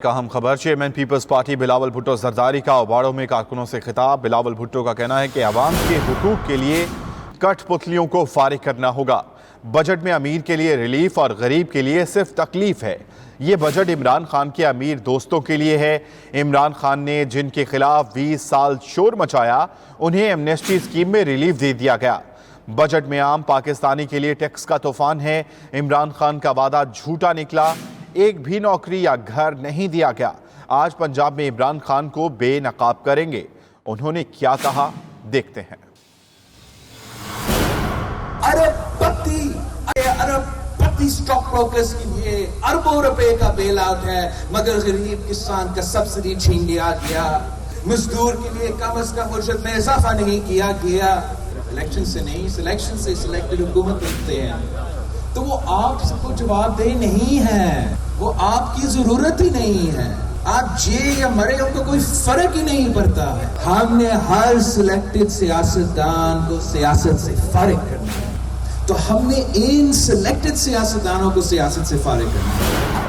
کا ہم خبر چیئرمین پیپلز پارٹی بلاول بھٹو زرداری کا اوباڑوں میں کارکنوں سے خطاب۔ بلاول بھٹو کا کہنا ہے کہ عوام کے حقوق کے لیے کٹ پتلیوں کو فارغ کرنا ہوگا۔ بجٹ میں امیر کے لیے ریلیف اور غریب کے لیے صرف تکلیف ہے۔ یہ بجٹ عمران خان کے امیر دوستوں کے لیے ہے۔ عمران خان نے جن کے خلاف 20 سال شور مچایا انہیں ایمنیسٹی اسکیم میں ریلیف دے دیا گیا۔ بجٹ میں عام پاکستانی کے لیے ٹیکس کا طوفان ہے۔ عمران خان کا وعدہ جھوٹا نکلا، ایک بھی نوکری یا گھر نہیں دیا گیا۔ آج پنجاب میں عمران خان کو بے نقاب کریں گے۔ انہوں نے کیا کہا دیکھتے ہیں۔ ارب پتی سٹاک بروکرز کے لیے اربوں روپے کا بیل آؤٹ ہے، مگر غریب کسان کا سبسڈی چھین لیا گیا۔ مزدور کے لیے کم از کم اجرت میں اضافہ نہیں کیا گیا۔ الیکشن سے نہیں، سلیکشن سے سلیکٹڈ حکومت کرتے ہیں تو وہ آپ کو جواب دہ نہیں ہے، وہ آپ کی ضرورت ہی نہیں ہے۔ آپ جیے یا مرے ہو تو کوئی فرق ہی نہیں پڑتا ہے۔ ہم نے ہر سلیکٹڈ سیاستدان کو سیاست سے فارغ کرنا ہے، تو ہم نے ان سلیکٹڈ سیاستدانوں کو سیاست سے فارغ کرنا ہے۔